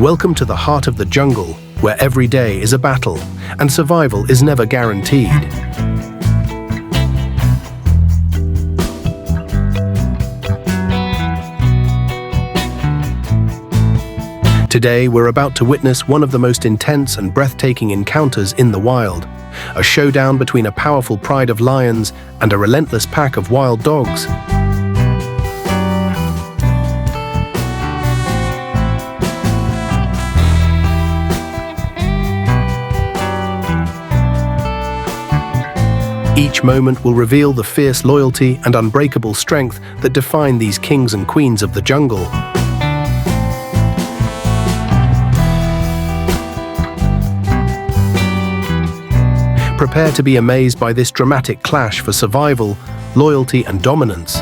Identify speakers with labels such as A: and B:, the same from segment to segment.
A: Welcome to the heart of the jungle, where every day is a battle, and survival is never guaranteed. Today, we're about to witness one of the most intense and breathtaking encounters in the wild, a showdown between a powerful pride of lions and a relentless pack of wild dogs. Each moment will reveal the fierce loyalty and unbreakable strength that define these kings and queens of the jungle. Prepare to be amazed by this dramatic clash for survival, loyalty, and dominance.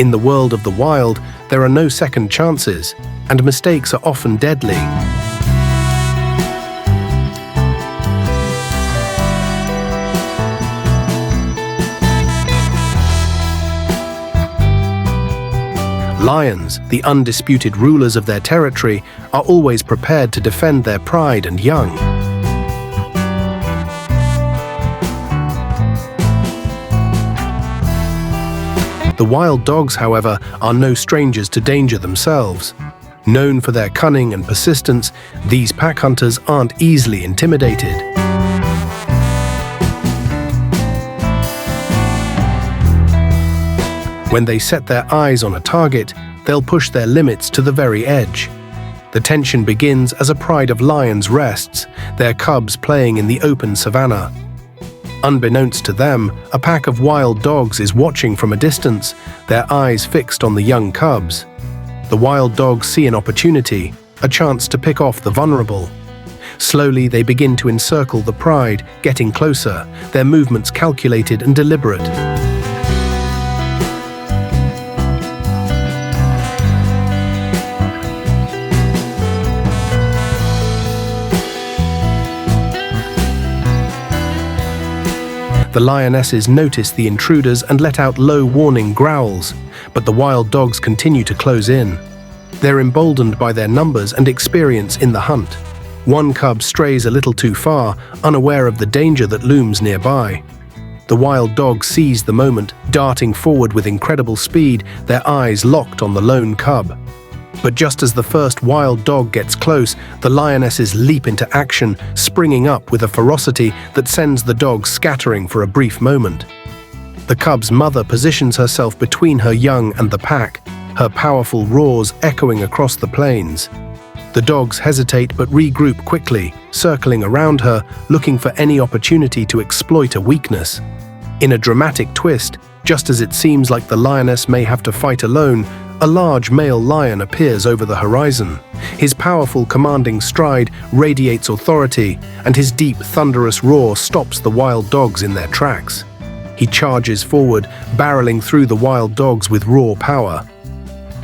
A: In the world of the wild, there are no second chances, and mistakes are often deadly. Lions, the undisputed rulers of their territory, are always prepared to defend their pride and young. The wild dogs, however, are no strangers to danger themselves. Known for their cunning and persistence, these pack hunters aren't easily intimidated. When they set their eyes on a target, they'll push their limits to the very edge. The tension begins as a pride of lions rests, their cubs playing in the open savanna. Unbeknownst to them, a pack of wild dogs is watching from a distance, their eyes fixed on the young cubs. The wild dogs see an opportunity, a chance to pick off the vulnerable. Slowly, they begin to encircle the pride, getting closer, their movements calculated and deliberate. The lionesses notice the intruders and let out low warning growls, but the wild dogs continue to close in. They're emboldened by their numbers and experience in the hunt. One cub strays a little too far, unaware of the danger that looms nearby. The wild dog seize the moment, darting forward with incredible speed, their eyes locked on the lone cub. But just as the first wild dog gets close, the lionesses leap into action, springing up with a ferocity that sends the dog scattering for a brief moment. The cub's mother positions herself between her young and the pack, her powerful roars echoing across the plains. The dogs hesitate but regroup quickly, circling around her, looking for any opportunity to exploit a weakness. In a dramatic twist, just as it seems like the lioness may have to fight alone, a large male lion appears over the horizon. His powerful, commanding stride radiates authority, and his deep, thunderous roar stops the wild dogs in their tracks. He charges forward, barreling through the wild dogs with raw power.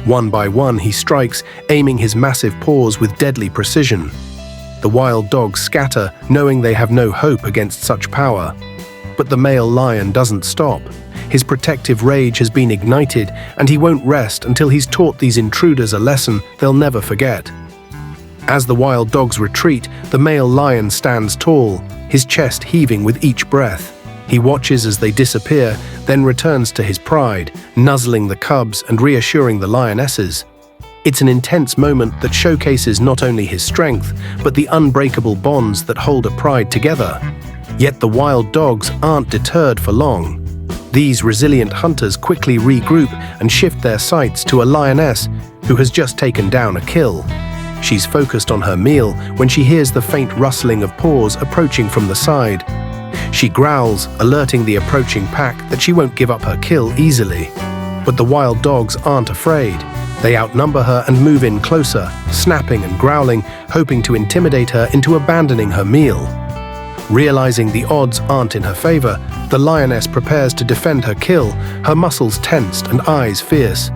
A: One by one, he strikes, aiming his massive paws with deadly precision. The wild dogs scatter, knowing they have no hope against such power. But the male lion doesn't stop. His protective rage has been ignited, and he won't rest until he's taught these intruders a lesson they'll never forget. As the wild dogs retreat, the male lion stands tall, his chest heaving with each breath. He watches as they disappear, then returns to his pride, nuzzling the cubs and reassuring the lionesses. It's an intense moment that showcases not only his strength, but the unbreakable bonds that hold a pride together. Yet the wild dogs aren't deterred for long. These resilient hunters quickly regroup and shift their sights to a lioness who has just taken down a kill. She's focused on her meal when she hears the faint rustling of paws approaching from the side. She growls, alerting the approaching pack that she won't give up her kill easily. But the wild dogs aren't afraid. They outnumber her and move in closer, snapping and growling, hoping to intimidate her into abandoning her meal. Realizing the odds aren't in her favor, the lioness prepares to defend her kill, her muscles tensed and eyes fierce.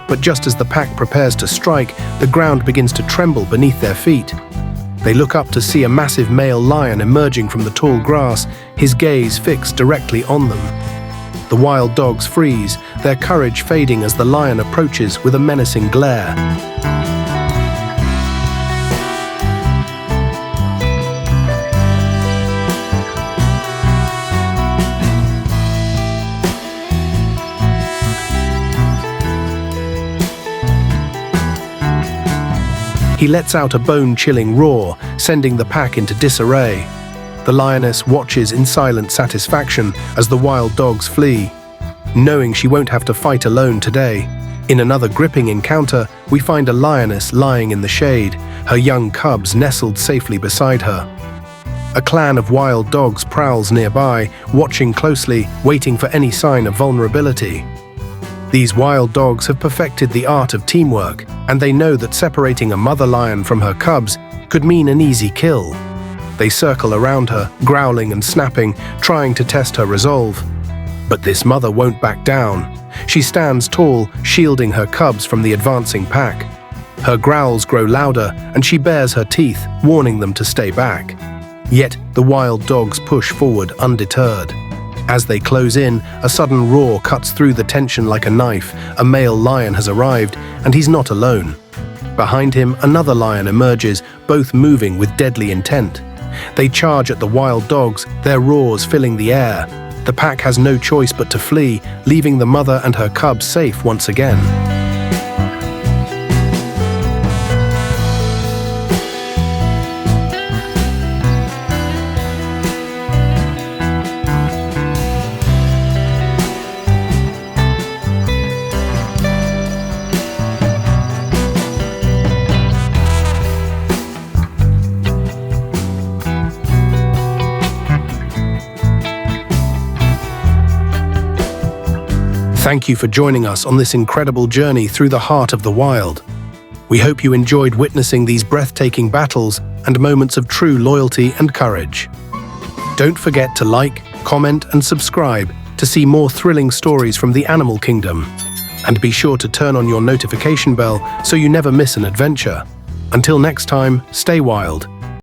A: but just as the pack prepares to strike, the ground begins to tremble beneath their feet. They look up to see a massive male lion emerging from the tall grass, his gaze fixed directly on them. The wild dogs freeze, their courage fading as the lion approaches with a menacing glare. He lets out a bone-chilling roar, sending the pack into disarray. The lioness watches in silent satisfaction as the wild dogs flee, knowing she won't have to fight alone today. In another gripping encounter, we find a lioness lying in the shade, her young cubs nestled safely beside her. A clan of wild dogs prowls nearby, watching closely, waiting for any sign of vulnerability. These wild dogs have perfected the art of teamwork, and they know that separating a mother lion from her cubs could mean an easy kill. They circle around her, growling and snapping, trying to test her resolve. But this mother won't back down. She stands tall, shielding her cubs from the advancing pack. Her growls grow louder, and she bares her teeth, warning them to stay back. Yet the wild dogs push forward undeterred. As they close in, a sudden roar cuts through the tension like a knife. A male lion has arrived, and he's not alone. Behind him, another lion emerges, both moving with deadly intent. They charge at the wild dogs, their roars filling the air. The pack has no choice but to flee, leaving the mother and her cubs safe once again. Thank you for joining us on this incredible journey through the heart of the wild. We hope you enjoyed witnessing these breathtaking battles and moments of true loyalty and courage. Don't forget to like, comment, and subscribe to see more thrilling stories from the animal kingdom. And be sure to turn on your notification bell so you never miss an adventure. Until next time, stay wild.